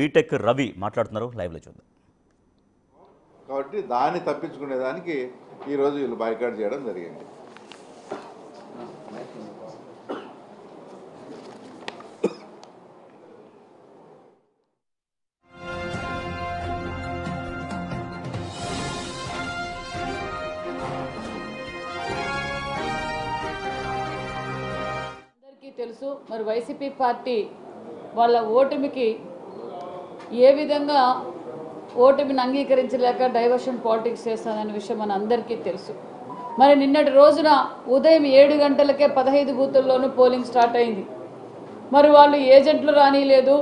BTech Ravi మాట్లాడుతున్నారు, లైవ్లో చూద్దాం. కాబట్టి దాన్ని తప్పించుకునేదానికి ఈరోజు వీళ్ళు బాయ్కాట్ చేయడం జరిగింది. తెలుసు మరి వైసీపీ పార్టీ వాళ్ళ ఓటమికి ఏ విధంగా ఓటమిని అంగీకరించలేక డైవర్షన్ పాలిటిక్స్ చేస్తాననే విషయం మన అందరికీ తెలుసు. మరి నిన్నటి రోజున ఉదయం 7 గంటలకే 15 బూతుల్లోనూ పోలింగ్ స్టార్ట్ అయింది. మరి వాళ్ళు ఏజెంట్లు రానిలేదు,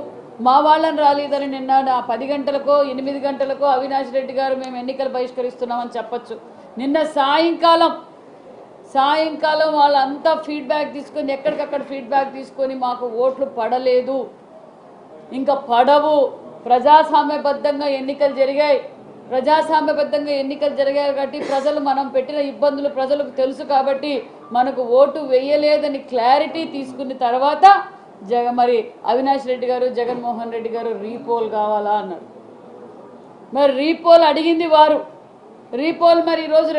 మా వాళ్ళని రాలేదని నిన్న 10 గంటలకో 8 గంటలకో అవినాష్ రెడ్డి గారు మేము ఎన్నికలు బహిష్కరిస్తున్నామని చెప్పచ్చు. నిన్న సాయంకాలం వాళ్ళంతా ఫీడ్బ్యాక్ తీసుకొని ఎక్కడికక్కడ ఫీడ్బ్యాక్ తీసుకొని మాకు ఓట్లు పడలేదు, ఇంకా పడవు, ప్రజాస్వామ్యబద్ధంగా ఎన్నికలు జరిగాయి కాబట్టి ప్రజలు మనం పెట్టిన ఇబ్బందులు ప్రజలకు తెలుసు కాబట్టి మనకు ఓటు వేయలేదని క్లారిటీ తీసుకున్న తర్వాత మరి అవినాష్ రెడ్డి గారు జగన్మోహన్ రెడ్డి గారు రీపోల్ కావాలా అన్నారు. మరి రీపోల్ అడిగింది వారు. రీపోల్ మరి ఈరోజు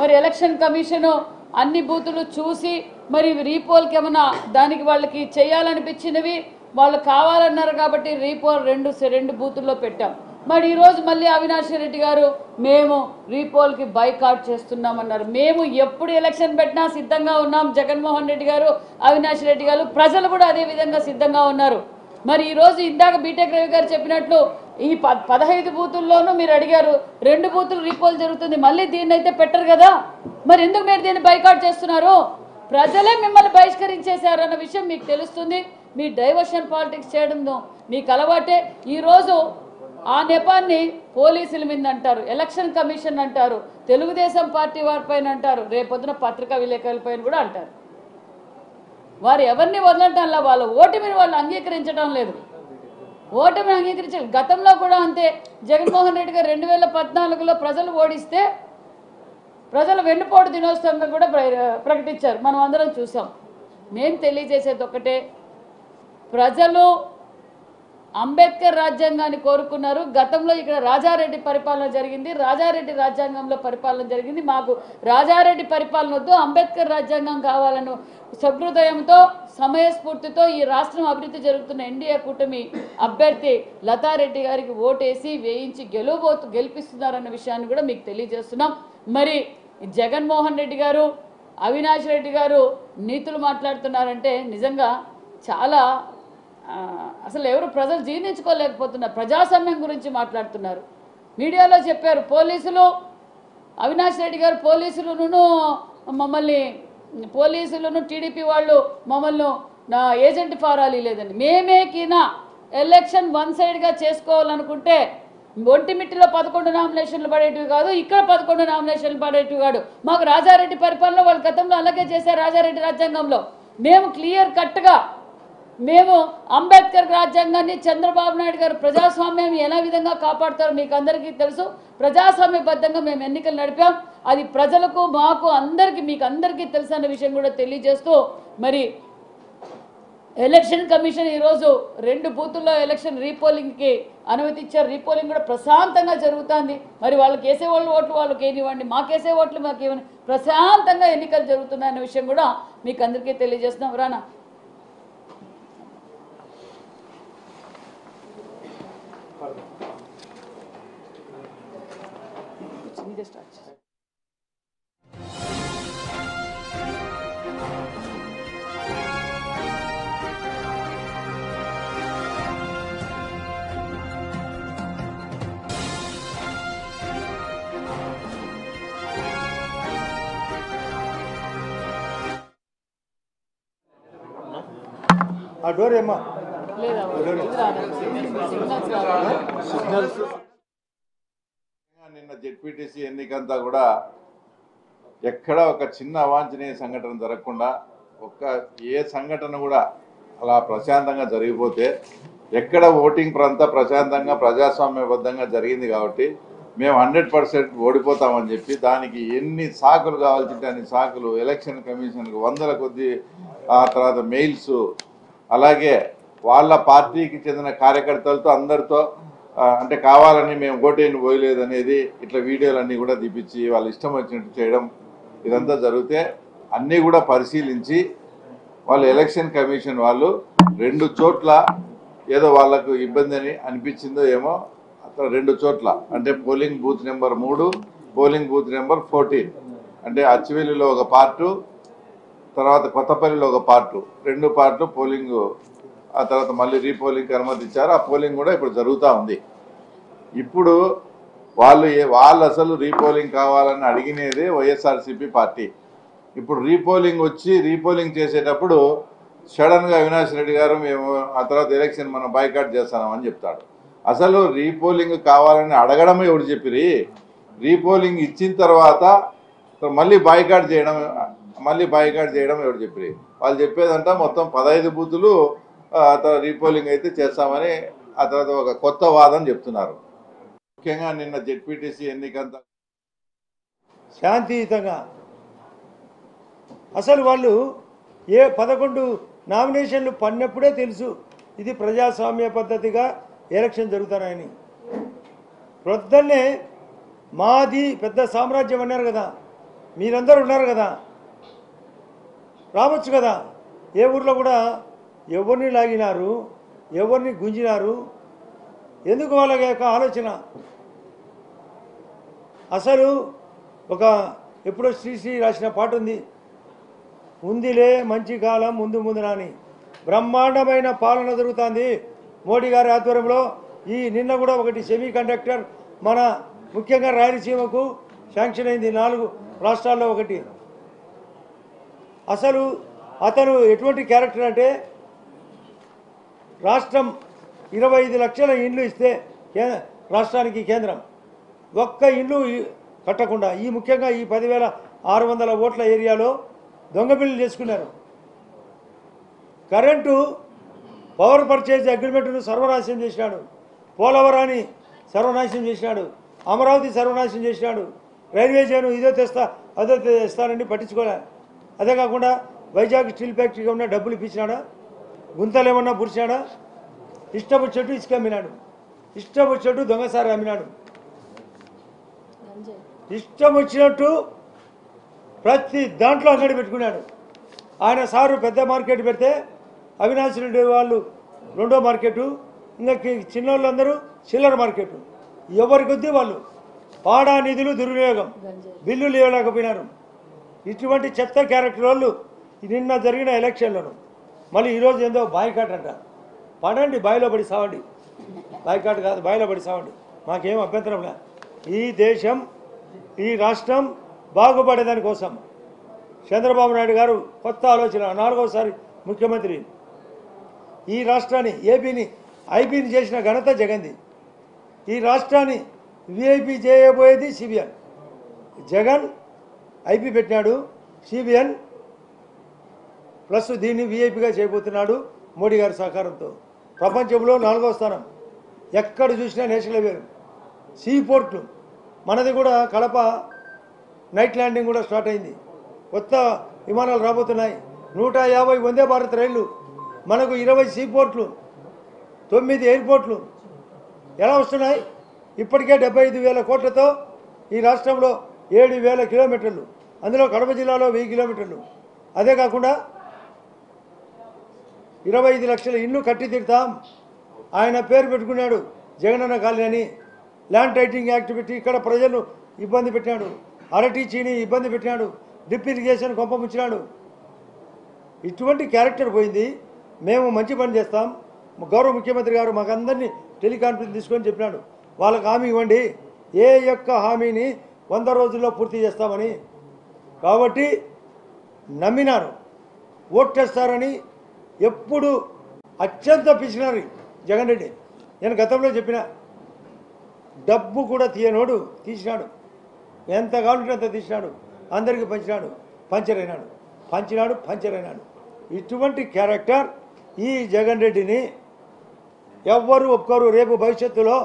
మరి ఎలక్షన్ కమిషను అన్ని బూతులు చూసి మరి రీపోల్కి ఏమన్నా దానికి వాళ్ళకి చేయాలనిపించినవి వాళ్ళు కావాలన్నారు కాబట్టి రీపోల్ రెండు బూతుల్లో పెట్టాం. మరి ఈరోజు మళ్ళీ అవినాష్ రెడ్డి గారు మేము రీపోల్కి బైకాట్ చేస్తున్నామన్నారు. మేము ఎప్పుడు ఎలక్షన్ పెట్టినా సిద్ధంగా ఉన్నాం. జగన్మోహన్ రెడ్డి గారు, అవినాష్ రెడ్డి గారు, ప్రజలు కూడా అదే విధంగా సిద్ధంగా ఉన్నారు. మరి ఈరోజు ఇందాక బీటెక్ రవి గారు చెప్పినట్లు ఈ 15 బూతుల్లోనూ మీరు అడిగారు, 2 బూతులు రీపోల్ జరుగుతుంది, మళ్ళీ దీన్ని అయితే పెట్టరు కదా, మరి ఎందుకు మీరు దీన్ని బైకాట్ చేస్తున్నారు? ప్రజలే మిమ్మల్ని బహిష్కరించేశారు అన్న విషయం మీకు తెలుస్తుంది. మీ డైవర్షన్ పాలిటిక్స్ చేయడం మీకు అలవాటే. ఈరోజు ఆ నెపాన్ని పోలీసుల మీద అంటారు, ఎలక్షన్ కమిషన్ అంటారు, తెలుగుదేశం పార్టీ వారిపైన అంటారు, రేపొద్దున పత్రికా విలేకరులపైన కూడా అంటారు. వారు ఎవరిని వదలటంలా, వాళ్ళ ఓటమిని వాళ్ళు అంగీకరించడం లేదు. ఓటమిని అంగీకరించాలి. గతంలో కూడా అంతే. జగన్మోహన్ రెడ్డి గారు 2014లో ప్రజలు ఓడిస్తే ప్రజలు వెన్నుపోటు దినోత్సవంగా కూడా ప్రకటించారు, మనం అందరం చూసాం. మేము తెలియజేసేది ఒక్కటే, ప్రజలు అంబేద్కర్ రాజ్యాంగాన్ని కోరుకున్నారు. గతంలో ఇక్కడ రాజారెడ్డి పరిపాలన జరిగింది, రాజారెడ్డి రాజ్యాంగంలో పరిపాలన జరిగింది. మాకు రాజారెడ్డి పరిపాలన వద్దు, అంబేద్కర్ రాజ్యాంగం కావాలను సహృదయంతో సమయస్ఫూర్తితో ఈ రాష్ట్రం అభివృద్ధి జరుగుతున్న ఎన్డీఏ కూటమి అభ్యర్థి లతారెడ్డి గారికి ఓటేసి వేయించి గెలిపిస్తున్నారన్న విషయాన్ని కూడా మీకు తెలియజేస్తున్నాం. మరి జగన్మోహన్ రెడ్డి గారు, అవినాష్ రెడ్డి గారు నీతులు మాట్లాడుతున్నారంటే నిజంగా చాలా అసలు ఎవరు ప్రజలు జీర్ణించుకోలేకపోతున్నారు. ప్రజాస్వామ్యం గురించి మాట్లాడుతున్నారు. మీడియాలో చెప్పారు పోలీసులు, అవినాష్ రెడ్డి గారు పోలీసులను టీడీపీ వాళ్ళు మమ్మల్ని ఏజెంట్ ఫారాలి లేదని. మేమేకినా ఎలక్షన్ వన్ సైడ్గా చేసుకోవాలనుకుంటే ఒంటిమిట్టిలో 11 నామినేషన్లు పడేటివి కాదు, ఇక్కడ 11 నామినేషన్లు పడేటివి కాదు. మాకు రాజారెడ్డి పరిపాలన వాళ్ళు గతంలో అలాగే చేశారు. రాజారెడ్డి రాజ్యాంగంలో మేము క్లియర్ కట్గా మేము అంబేద్కర్ రాజ్యాంగాన్ని, చంద్రబాబు నాయుడు గారు ప్రజాస్వామ్యం ఎలా విధంగా కాపాడుతారో మీకు అందరికీ తెలుసు. ప్రజాస్వామ్యబద్ధంగా మేము ఎన్నికలు నడిపాం. అది ప్రజలకు, మాకు అందరికీ, మీకు అందరికీ తెలుసు అన్న విషయం కూడా తెలియజేస్తూ మరి ఎలక్షన్ కమిషన్ ఈరోజు 2 బూతుల్లో ఎలక్షన్ రీపోలింగ్కి అనుమతి ఇచ్చారు. రీపోలింగ్ కూడా ప్రశాంతంగా జరుగుతుంది. మరి వాళ్ళకి వేసే వాళ్ళు ఓట్లు వాళ్ళకి ఏనివ్వండి, మాకేసే ఓట్లు మాకు ఇవ్వండి, ప్రశాంతంగా ఎన్నికలు జరుగుతున్నాయన్న విషయం కూడా మీకు అందరికీ తెలియజేస్తున్నాం. రానా ఆ డోర్ ఏమా నిన్న జెడ్పీటీసీ ఎన్నికంతా కూడా ఎక్కడ ఒక చిన్న అవాంఛనీయ సంఘటన జరగకుండా ఏ సంఘటన కూడా అలా ప్రశాంతంగా జరిగిపోతే ఎక్కడ ఓటింగ్ అంతా ప్రశాంతంగా ప్రజాస్వామ్యబద్ధంగా జరిగింది కాబట్టి మేము 100% ఓడిపోతామని చెప్పి దానికి ఎన్ని సాకులు కావాల్సింటే అన్ని సాకులు ఎలక్షన్ కమిషన్కు 100 కొద్ది, ఆ తర్వాత మెయిల్స్, అలాగే వాళ్ళ పార్టీకి చెందిన కార్యకర్తలతో అందరితో అంటే కావాలని మేము ఓటేని పోయలేదు అనేది ఇట్లా వీడియోలన్నీ కూడా తీపిచ్చి వాళ్ళు ఇష్టం వచ్చినట్టు చేయడం ఇదంతా జరిగితే అన్నీ కూడా పరిశీలించి వాళ్ళు ఎలక్షన్ కమిషన్ వాళ్ళు 2 చోట్ల ఏదో వాళ్ళకు ఇబ్బంది అని అనిపించిందో ఏమో అక్కడ 2 చోట్ల అంటే polling booth number 3 polling booth number 14 అంటే అచ్చివెల్లిలో ఒక పార్టు తర్వాత కొత్తపల్లిలో ఒక పార్టు 2 పార్ట్లు పోలింగ్ ఆ తర్వాత మళ్ళీ రీపోలింగ్కి అనుమతి ఇచ్చారు. ఆ పోలింగ్ కూడా ఇప్పుడు జరుగుతూ ఉంది. ఇప్పుడు వాళ్ళు అసలు రీపోలింగ్ కావాలని అడిగినదే వైఎస్ఆర్సీపీ పార్టీ. ఇప్పుడు రీపోలింగ్ వచ్చి రీపోలింగ్ చేసేటప్పుడు సడన్గా అవినాష్ రెడ్డి గారు మేము ఆ తర్వాత ఎలక్షన్ మనం బాయ్కాట్ చేస్తామని చెప్తాడు. అసలు రీపోలింగ్ కావాలని అడగడమే ఎవరు చెప్పిరి? రీపోలింగ్ ఇచ్చిన తర్వాత మళ్ళీ బాయ్కాట్ చేయడం ఎవరు చెప్పిరి? వాళ్ళు చెప్పేదంతా మొత్తం 15 బూతులు ఆ తర్వాత రీపోలింగ్ అయితే చేస్తామని ఆ తర్వాత ఒక కొత్త వాదన చెప్తున్నారు. ముఖ్యంగా నిన్న జెడ్పీటీసీ ఎన్నికంతా శాంతియుతంగా అసలు వాళ్ళు 11 నామినేషన్లు పడినప్పుడే తెలుసు ఇది ప్రజాస్వామ్య పద్ధతిగా ఎలక్షన్ జరుగుతారని. ప్రొద్దున్నే మాది పెద్ద సామ్రాజ్యం అన్నారు కదా, మీరందరూ ఉన్నారు కదా, రావచ్చు కదా. ఏ ఊర్లో కూడా ఎవరిని లాగినారు, ఎవరిని గుంజినారు, ఎందుకు వాళ్ళ యొక్క ఆలోచన? అసలు ఒక ఎప్పుడో శ్రీశ్రీ రాసిన పాట ఉందిలే మంచి కాలం ముందు ముందు అని. బ్రహ్మాండమైన పాలన జరుగుతుంది మోడీ గారి ఆధ్వర్యంలో. నిన్న కూడా ఒకటి సెమీ కండక్టర్ మన ముఖ్యంగా రాయలసీమకు శాంక్షన్ అయింది, 4 రాష్ట్రాల్లో ఒకటి. అసలు అతను ఎటువంటి క్యారెక్టర్ అంటే రాష్ట్రం 25 లక్షల ఇండ్లు ఇస్తే రాష్ట్రానికి కేంద్రం ఒక్క ఇండ్లు కట్టకుండా ముఖ్యంగా 10,600 ఓట్ల ఏరియాలో దొంగ బిల్లు చేసుకున్నారు. కరెంటు పవర్ పర్చేజ్ అగ్రిమెంట్ను సర్వనాశనం చేసినాడు, పోలవరాన్ని సర్వనాశనం చేసినాడు, అమరావతి సర్వనాశనం చేసినాడు, రైల్వే జోన్ ఇదో తెస్తా అదో తెస్తానండి పట్టించుకోలే. అదే కాకుండా వైజాగ్ స్టీల్ ఫ్యాక్టరీగా ఉన్న డబ్బులు ఇప్పించినాడా, గుంతలు ఏమన్నా పుడిచాడా, ఇష్టం వచ్చినట్టు ఇసుక అమ్మినాడు, ఇష్టం వచ్చినట్టు దొంగసారి అమ్మినాడు, ఇష్టం వచ్చినట్టు ప్రతి దాంట్లో అంగడి పెట్టుకున్నాడు. ఆయన సారు పెద్ద మార్కెట్ పెడితే అవినాష్ రెడ్డి వాళ్ళు 2వ మార్కెట్, ఇంకా చిన్నోళ్ళందరూ చిల్లర మార్కెట్. ఎవరి కొద్దీ వాళ్ళు పాడా నిధులు దుర్వినియోగం, బిల్లులు ఇవ్వలేకపోయినారు. ఇటువంటి చెత్త క్యారెక్టర్ వాళ్ళు నిన్న జరిగిన ఎలక్షన్లను మళ్ళీ ఈరోజు ఏందో బాయ్కాట్ అంట. పడండి, బాయిలో పడి సావండి. బాయ్కాట్ కాదు, బాయిలో పడి సావండి, మాకేం అభ్యంతరం లే. ఈ దేశం ఈ రాష్ట్రం బాగుపడేదాని కోసం చంద్రబాబు నాయుడు గారు కొత్త ఆలోచన, 4వసారి ముఖ్యమంత్రి. ఈ రాష్ట్రాన్ని ఏపీని ఐపీని చేసిన ఘనత జగన్ది. ఈ రాష్ట్రాన్ని విఐపీ చేయబోయేది సిబిఎన్. జగన్ ఐపీ పెట్టినాడు, సిబిఎన్ ప్లస్ దీన్ని విఐపీగా చేయబోతున్నాడు మోడీ గారి సహకారంతో. ప్రపంచంలో 4వ స్థానం, ఎక్కడ చూసినా నేషనల్ హైవేలు, సీ పోర్ట్లు. మనది కూడా కడప నైట్ ల్యాండింగ్ కూడా స్టార్ట్ అయింది, కొత్త విమానాలు రాబోతున్నాయి, 150 వందే భారత్ రైళ్లు, మనకు 20 సీ పోర్ట్లు, 9 ఎయిర్పోర్ట్లు ఎలా వస్తున్నాయి? ఇప్పటికే 75,000 కోట్లతో ఈ రాష్ట్రంలో 7,000 కిలోమీటర్లు, అందులో కడప జిల్లాలో 1000 కిలోమీటర్లు. అదే కాకుండా 25 లక్షల ఇల్లు కట్టి తిడతాం. ఆయన పేరు పెట్టుకున్నాడు జగనన్న కాలనీ అని. ల్యాండ్ టైటింగ్ యాక్టివిటీ ఇక్కడ ప్రజలు ఇబ్బంది పెట్టాడు, అరటి చీని ఇబ్బంది పెట్టాడు, డ్రిప్ ఇరిగేషన్ కొంప ముచ్చినాడు. ఇటువంటి క్యారెక్టర్ పోయింది. మేము మంచి పని చేస్తాం. గౌరవ ముఖ్యమంత్రి గారు మాకందరినీ టెలికాన్ఫరెన్స్ తీసుకొని చెప్పినాడు, వాళ్ళకి హామీ ఇవ్వండి, ఏ యొక్క హామీని 100 రోజుల్లో పూర్తి చేస్తామని. కాబట్టి నమ్మినారు, ఓట్టేస్తారని. ఎప్పుడు అత్యంత పిసినారు జగన్ రెడ్డి. నేను గతంలో చెప్పిన డబ్బు కూడా తీయనోడు తీసినాడు, ఎంత కావాలంటే అంత తీసినాడు, అందరికీ పంచినాడు, పంచర్ అయినాడు. ఇటువంటి క్యారెక్టర్ ఈ జగన్ రెడ్డిని ఎవ్వరు ఒప్పుకోరు. రేపు భవిష్యత్తులో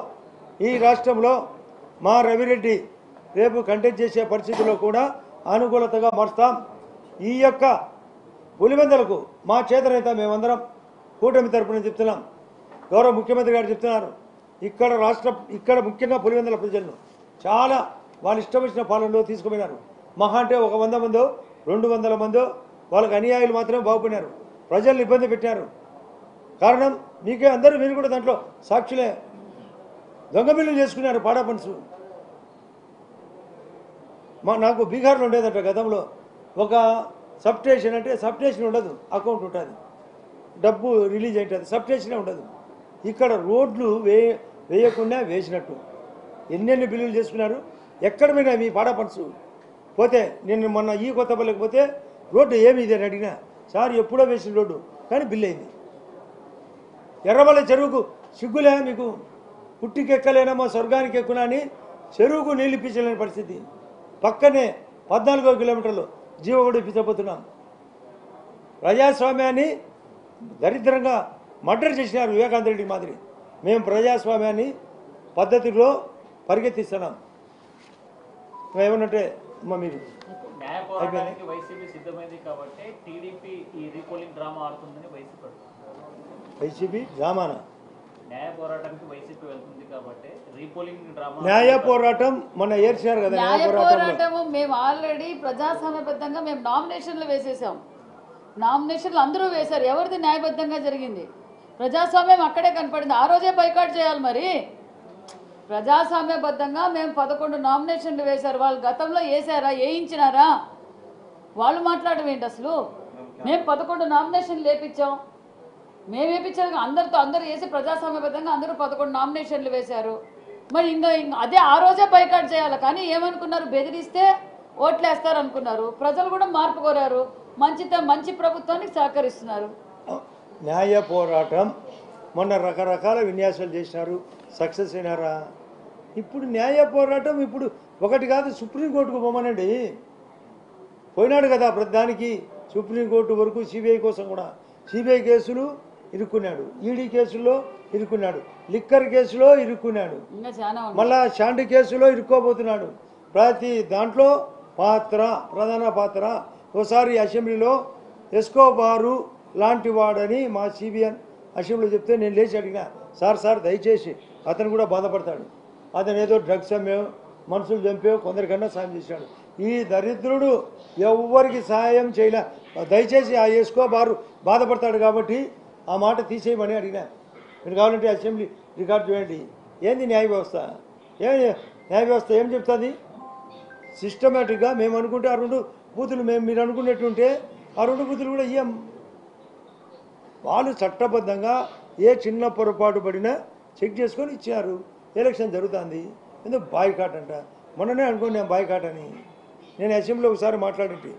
ఈ రాష్ట్రంలో మా రవిరెడ్డి రేపు కంటెస్ట్ చేసే పరిస్థితుల్లో కూడా అనుకూలతగా మారుస్తాం. ఈ యొక్క పులివెందలకు మా చేతనైతే మేమందరం కూటమి తరపున చెప్తున్నాం, గౌరవ ముఖ్యమంత్రి గారు చెప్తున్నారు, ఇక్కడ ముఖ్యంగా పులివెందుల ప్రజలను చాలా వాళ్ళు ఇష్టం వచ్చిన పాలనలో తీసుకుపోయినారు. మహా అంటే 100 మందో 200 మందో వాళ్ళకి అనుయాయులు మాత్రమే బాగుపడినారు, ప్రజల్ని ఇబ్బంది పెట్టారు. కారణం మీకే అందరూ, మీరు కూడా దాంట్లో సాక్షులే. దొంగ బిల్లులు చేసుకున్నారు పాడా ఫండ్స్. నాకు బీహార్లో ఉండేదంట గతంలో ఒక సబ్ స్టేషన్, అంటే సబ్ స్టేషన్ ఉండదు, అకౌంట్ ఉంటుంది, డబ్బు రిలీజ్ అవుతుంది, సబ్ స్టేషనే ఉండదు. ఇక్కడ రోడ్లు వేయకుండా వేసినట్టు ఎన్నెన్ని బిల్లులు చేసుకున్నారు. ఎక్కడ పోయినా మీ పాడా ఫండ్స్ పోతే, నేను మొన్న ఈ కొత్తపల్లికి పోతే రోడ్డు ఏమి ఇది అని అడిగినా, సార్ ఎప్పుడో వేసిన రోడ్డు కానీ బిల్లు అయింది. ఎర్రమల్ల చెరువుకు సిగ్గులే మీకు, పుట్టికెక్కలేనమ్మా స్వర్గానికి ఎక్కునా అని చెరువుకు నీళ్ళు ఇప్పించలేని పరిస్థితి. పక్కనే 14 కిలోమీటర్లు జీవోడు ఇప్పించబోతున్నాం. ప్రజాస్వామ్యాన్ని దరిద్రంగా మర్డర్ చేసినారు వివేకానంద రెడ్డి మాదిరి. మేము ప్రజాస్వామ్యాన్ని పద్ధతిలో పరిగెత్తిస్తున్నాం. ఏమన్నంటే అమ్మ మీరు న్యాయ పోరాటానికి వైసీపీ సిద్ధమైంది కాబట్టి టీడీపీ ఈ రీపోలింగ్ డ్రామా ఆడుతుందని వైసీపీ డ్రామానా? న్యాయ పోరాటానికి వైసీపీ వెళ్తుంది కాబట్టి రీపోలింగ్ డ్రామా. న్యాయ పోరాటం మొన్న ఏర్చారు కదా. న్యాయ పోరాటము మేము ఆల్రెడీ ప్రజాస్వామ్యబద్ధంగా మేము నామినేషన్లు వేసేసాం. నామినేషన్లు అందరూ వేశారు. ఎవరిది న్యాయబద్ధంగా జరిగింది? ప్రజాస్వామ్యం అక్కడే కనపడింది. ఆ రోజే బైకాట్ చేయాలి. మరి ప్రజాస్వామ్యబద్ధంగా మేము 11 నామినేషన్లు వేశారు. వాళ్ళు గతంలో వేసారా, వేయించినారా? వాళ్ళు మాట్లాడడం ఏంటి అసలు? మేము 11 నామినేషన్లు వేపించాం. మేము వేపించాలి, అందరూ వేసి ప్రజాస్వామ్యబద్ధంగా అందరూ 11 నామినేషన్లు వేశారు. మరి ఇంకా అదే ఆ రోజే బైకాట్ చేయాలి. కానీ ఏమనుకున్నారు? బెదిరిస్తే ఓట్లేస్తారు అనుకున్నారు. ప్రజలు కూడా మార్పు కోరారు. మంచి ప్రభుత్వానికి సహకరిస్తున్నారు. న్యాయ పోరాటం మొన్న రకరకాల విన్యాసాలు చేసినారు, సక్సెస్ అయినారా? ఇప్పుడు న్యాయ పోరాటం ఇప్పుడు ఒకటి కాదు, సుప్రీంకోర్టుకు పోమనండి. పోయినాడు కదా ప్రతిదానికి, సుప్రీంకోర్టు వరకు. సిబిఐ కోసం కూడా సిబిఐ కేసులు ఇరుక్కున్నాడు, ఈడీ కేసుల్లో ఇరుక్కున్నాడు, లిక్కర్ కేసులో ఇరుక్కున్నాడు, మళ్ళా శాండి కేసులో ఇరుక్కోబోతున్నాడు. ప్రతి దాంట్లో ప్రధాన పాత్ర. ఒకసారి అసెంబ్లీలో ఎస్కోబారు లాంటి వాడని మా సిబిఎన్ అసెంబ్లీలో చెప్తే నేను లేచి అడిగినా, సార్ దయచేసి అతను కూడా బాధపడతాడు, అతను ఏదో డ్రగ్స్ అమ్మేవో మనుషులు చంపేవో కొందరికన్నా సాయం చేశాడు. ఈ దరిద్రుడు ఎవ్వరికి సహాయం చేయలే. దయచేసి ఆ ఎస్కోబారు బాధపడతాడు కాబట్టి ఆ మాట తీసేయమని అడిగినా. మీరు కావాలంటే అసెంబ్లీ రికార్డు చూడండి. ఏంది న్యాయ వ్యవస్థ? న్యాయ వ్యవస్థ ఏం చెప్తుంది? సిస్టమేటిక్గా మేము అనుకుంటే ఆ 2 బూతులు మీరు అనుకునేట్టుంటే ఆ 2 బూతులు కూడా ఇయ్యం. వాళ్ళు చట్టబద్ధంగా ఏ చిన్న పొరపాటు పడినా చెక్ చేసుకొని ఇచ్చారు. ఎలక్షన్ జరుగుతుంది, ఎందుకు బాయ్కాట్ అంట. మొన్ననే అనుకోండి నేను బాయ్కాట్ అని. నేను అసెంబ్లీలో ఒకసారి మాట్లాడింటి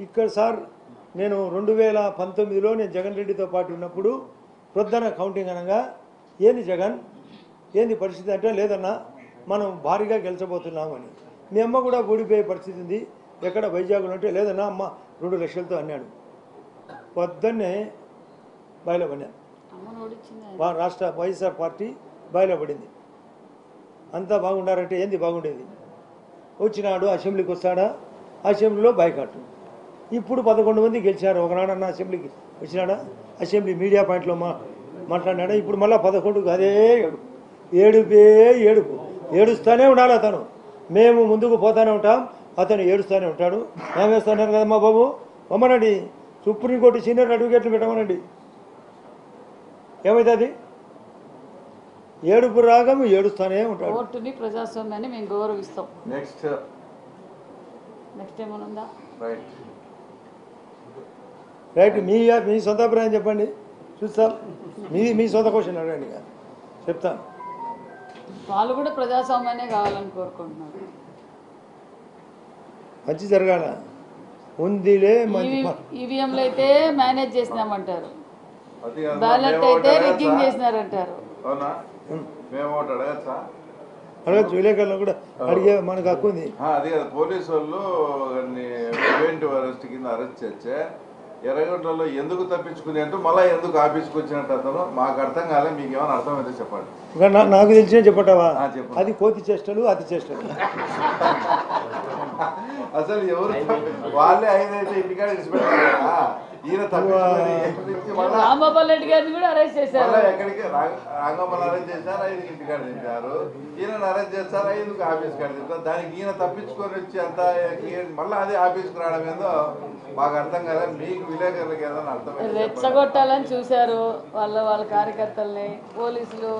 ఇక్కడ. సార్ నేను 2019లో నేను జగన్ రెడ్డితో పాటు ఉన్నప్పుడు ప్రొద్దున కౌంటింగ్ అనగా, ఏంది జగన్ ఏంది పరిస్థితి అంటే, లేదన్నా మనం భారీగా గెలిచబోతున్నామని. మీ అమ్మ కూడా ఓడిపోయే పరిస్థితి ఉంది, ఎక్కడ వైజాగ్లో అంటే, లేదన్నా అమ్మ 2 లక్షలతో అన్నాడు. పొద్దున్నే బయలు పడినాను. రాష్ట్ర వైఎస్ఆర్ పార్టీ బయలు పడింది. అంతా బాగుండారంటే ఏంది బాగుండేది? వచ్చినాడు అసెంబ్లీకి వస్తాడా, అసెంబ్లీలో బాయ్కాట్. ఇప్పుడు 11 మంది గెలిచారు. ఒకనాడన్న అసెంబ్లీకి వచ్చినాడా? అసెంబ్లీ మీడియా పాయింట్లో మాట్లాడినాడా? ఇప్పుడు మళ్ళీ 11 అదే ఏడుపు. ఏడుస్తూనే ఉండాలి అతను. మేము ముందుకు పోతానే ఉంటాం, అతను ఏడుస్తూనే ఉంటాడు. ఏం వేస్తున్నారు కదమ్మా బాబు, పొమ్మనండి సుప్రీంకోర్టు సీనియర్ అడ్వకేట్లు పెట్టమనండి. ఏమవుతుంది? ఏడుపు రాగం ఏడుస్తూనే ఉంటాడు. కోర్టుని ప్రజాస్వామ్యాన్ని మేము గౌరవిస్తాం. నెక్స్ట్ ఏమనుందా? రైట్. మీ సొంత అభిప్రాయం చెప్పండి, చూస్తాం. మీ సొంత క్వశ్చన్ అడగండి, చెప్తాను. వాళ్ళు కూడా ప్రజాస్వామ్యాన్ని కావాలని కోరుకుంటున్నారు. మంచి జరగాల ఉందిలే. ఈవీఎంలు అయితే మేనేజ్ చేసినామంటారు, బ్యాలెట్ అయితే రిగ్గింగ్ చేసినారంటారు. అడగచ్చు, విలేకరులను కూడా అడిగే మనకు హక్కు ఉంది. అది కదా, పోలీసు వాళ్ళు ప్రివెంటివ్ అరెస్ట్ కింద అరెస్ట్ చేస్తే ఎర్రగొండలో ఎందుకు తప్పించుకుంది అంటూ మళ్ళీ ఎందుకు ఆఫీస్కి వచ్చినట్టు అతను మాకు అర్థం కాలే. మీకు ఏమైనా అర్థమైతే చెప్పండి. నాకు తెలిసిన చెప్పటవా? అది కోతి చేష్టలు, అతి చేష్టలు. అసలు ఎవరు వాళ్ళే 5 అయితే ఇంటికాడ విడిచిపెట్టారు కదా. ఈయన తప్పించుకొని మళ్ళా రాంబాబు రెడ్డి గారిని కూడా అరెస్ట్ చేశారు. మళ్ళీ ఎక్కడికి రాంగమ్మని అరెస్ట్ చేశారు, 5 ఇంటికాడ దించారు. ఈయనను అరెస్ట్ చేస్తారు, 5 ఆఫీస్ కాడ దించారు. దానికి ఈయన తప్పించుకొని వచ్చి అంతా మళ్ళీ అదే ఆఫీస్కి రావడం ఏందో మాకు అర్థం కదా. మీకు విలేకరులకు ఏదైనా అర్థం రెచ్చగొట్టాలని చూశారు వాళ్ళ కార్యకర్తల్ని, పోలీసులు